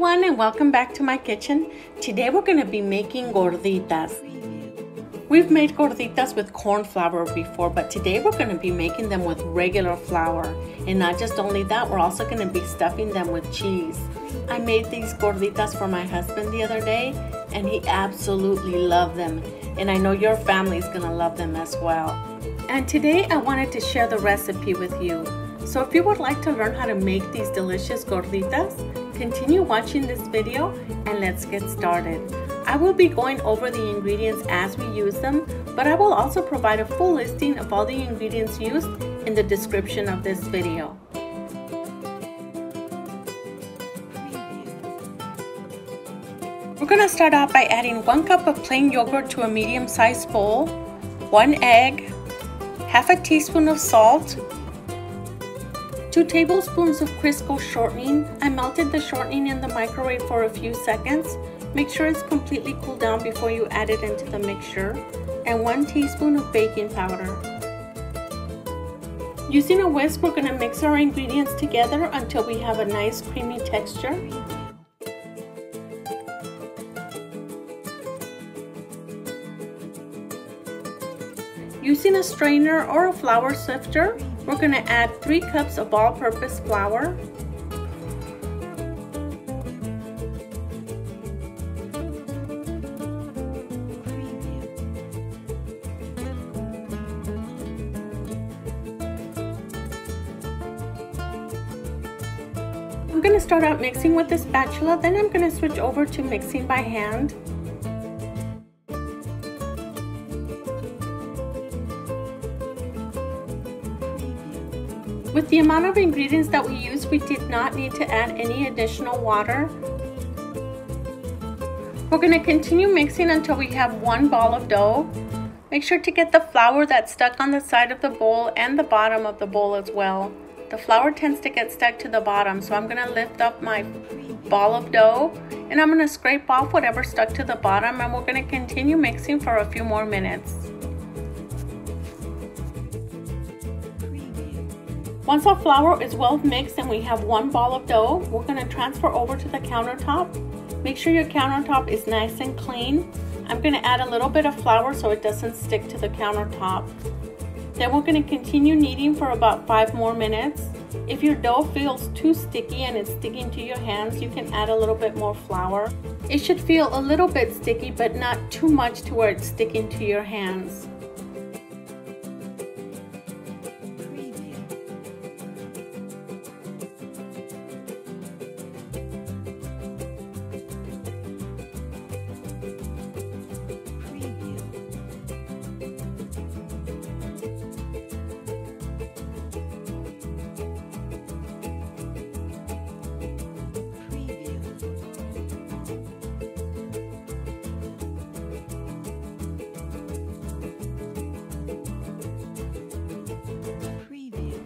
everyone, and welcome back to my kitchen. Today we're going to be making gorditas. We've made gorditas with corn flour before, but today we're going to be making them with regular flour. And not just only that, we're also going to be stuffing them with cheese. I made these gorditas for my husband the other day, and he absolutely loved them. And I know your family is going to love them as well. And today I wanted to share the recipe with you. So if you would like to learn how to make these delicious gorditas, continue watching this video and let's get started. I will be going over the ingredients as we use them, but I will also provide a full listing of all the ingredients used in the description of this video. We're going to start out by adding 1 cup of plain yogurt to a medium-sized bowl, 1 egg, half a teaspoon of salt, 2 tablespoons of Crisco shortening. I melted the shortening in the microwave for a few seconds. Make sure it's completely cooled down before you add it into the mixture. And 1 teaspoon of baking powder. Using a whisk, we're going to mix our ingredients together until we have a nice creamy texture. Using a strainer or a flour sifter, we're going to add 3 cups of all-purpose flour, I'm going to start out mixing with the spatula, then I'm going to switch over to mixing by hand. With the amount of ingredients that we used, we did not need to add any additional water. We're going to continue mixing until we have 1 ball of dough. Make sure to get the flour that's stuck on the side of the bowl and the bottom of the bowl as well. The flour tends to get stuck to the bottom, so I'm going to lift up my ball of dough and I'm going to scrape off whatever stuck to the bottom, and we're going to continue mixing for a few more minutes. Once our flour is well mixed and we have 1 ball of dough, we're going to transfer over to the countertop. Make sure your countertop is nice and clean. I'm going to add a little bit of flour so it doesn't stick to the countertop. Then we're going to continue kneading for about 5 more minutes. If your dough feels too sticky and it's sticking to your hands, you can add a little bit more flour. It should feel a little bit sticky, but not too much to where it's sticking to your hands.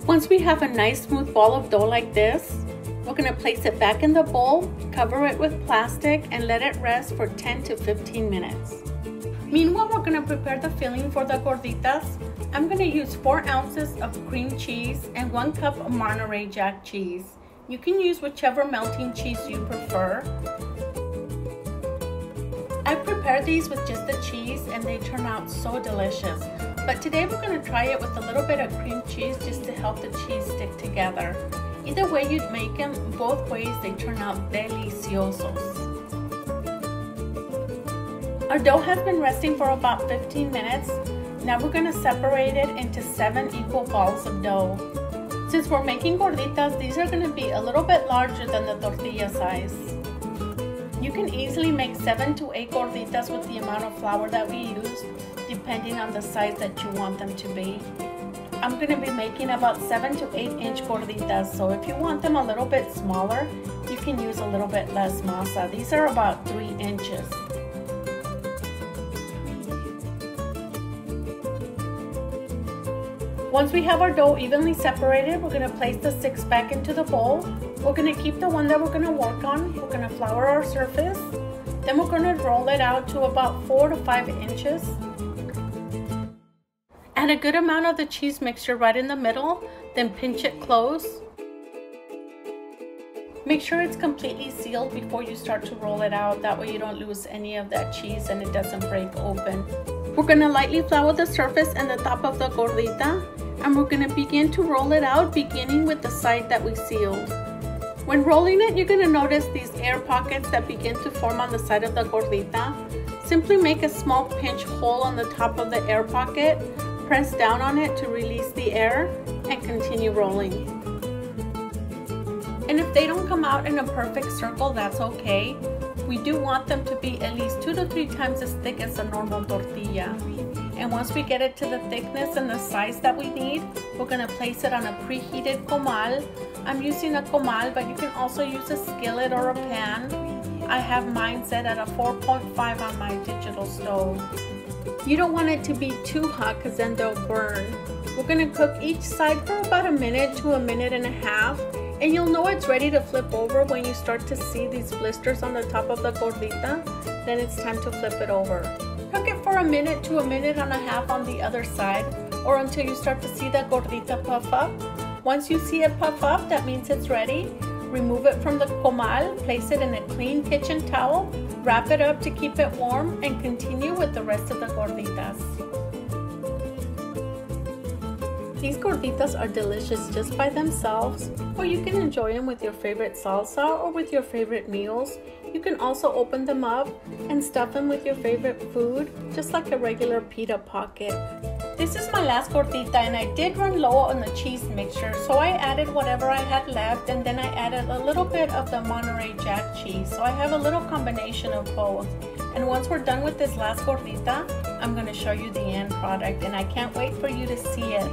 Once we have a nice smooth ball of dough like this, we're going to place it back in the bowl, cover it with plastic, and let it rest for 10 to 15 minutes. Meanwhile, we're going to prepare the filling for the gorditas. I'm going to use 4 ounces of cream cheese and 1 cup of Monterey Jack cheese. You can use whichever melting cheese you prefer. I prepared these with just the cheese and they turn out so delicious. But today we're going to try it with a little bit of cream cheese just to help the cheese stick together. Either way you make them, both ways they turn out deliciosos. Our dough has been resting for about 15 minutes. Now we're going to separate it into 7 equal balls of dough. Since we're making gorditas, these are going to be a little bit larger than the tortilla size. You can easily make 7 to 8 gorditas with the amount of flour that we use, depending on the size that you want them to be. I'm going to be making about 7 to 8 inch gorditas, so if you want them a little bit smaller, you can use a little bit less masa. These are about 3 inches. Once we have our dough evenly separated, we're going to place the 6 back into the bowl. We're going to keep the one that we're going to work on. We're going to flour our surface. Then we're going to roll it out to about 4 to 5 inches. Add a good amount of the cheese mixture right in the middle, then pinch it close. Make sure it's completely sealed before you start to roll it out. That way you don't lose any of that cheese and it doesn't break open. We're gonna lightly flour the surface and the top of the gordita, and we're gonna begin to roll it out, beginning with the side that we sealed. When rolling it, you're gonna notice these air pockets that begin to form on the side of the gordita. Simply make a small pinch hole on the top of the air pocket, press down on it to release the air, and continue rolling. And if they don't come out in a perfect circle, that's okay. We do want them to be at least 2 to 3 times as thick as a normal tortilla. And once we get it to the thickness and the size that we need, we're gonna place it on a preheated comal. I'm using a comal, but you can also use a skillet or a pan. I have mine set at a 4.5 on my digital stove. You don't want it to be too hot because then they'll burn. We're gonna cook each side for about a minute to a minute and a half. And you'll know it's ready to flip over when you start to see these blisters on the top of the gordita. Then it's time to flip it over. Cook it for a minute to a minute and a half on the other side, or until you start to see the gordita puff up. Once you see it puff up, that means it's ready. Remove it from the comal, place it in a clean kitchen towel, wrap it up to keep it warm, and continue with the rest of the gorditas. These gorditas are delicious just by themselves, or you can enjoy them with your favorite salsa or with your favorite meals. You can also open them up and stuff them with your favorite food, just like a regular pita pocket. This is my last gordita, and I did run low on the cheese mixture, so I added whatever I had left, and then I added a little bit of the Monterey Jack cheese, so I have a little combination of both. And once we're done with this last gordita, I'm going to show you the end product, and I can't wait for you to see it.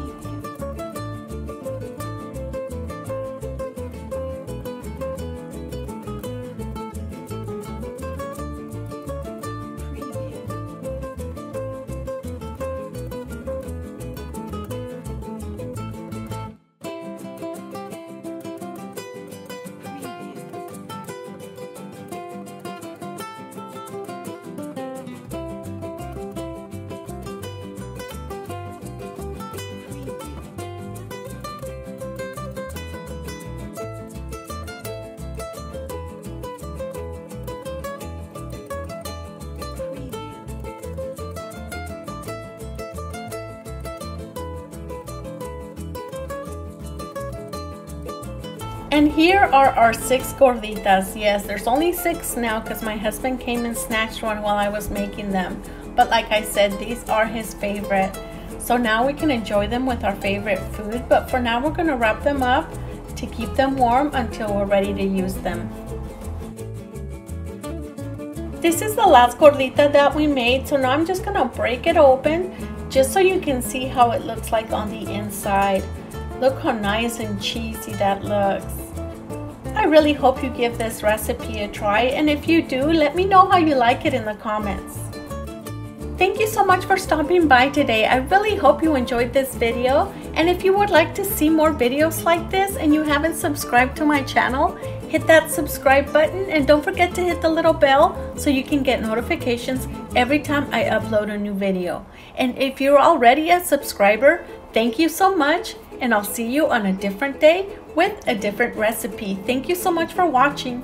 And here are our 6 gorditas. Yes, there's only 6 now because my husband came and snatched one while I was making them. But like I said, these are his favorite. So now we can enjoy them with our favorite food. But for now, we're going to wrap them up to keep them warm until we're ready to use them. This is the last gordita that we made. So now I'm just going to break it open just so you can see how it looks like on the inside. Look how nice and cheesy that looks. I really hope you give this recipe a try, and if you do, let me know how you like it in the comments. Thank you so much for stopping by today. I really hope you enjoyed this video, and if you would like to see more videos like this and you haven't subscribed to my channel, hit that subscribe button and don't forget to hit the little bell so you can get notifications every time I upload a new video. And if you're already a subscriber, thank you so much, and I'll see you on a different day with a different recipe. Thank you so much for watching.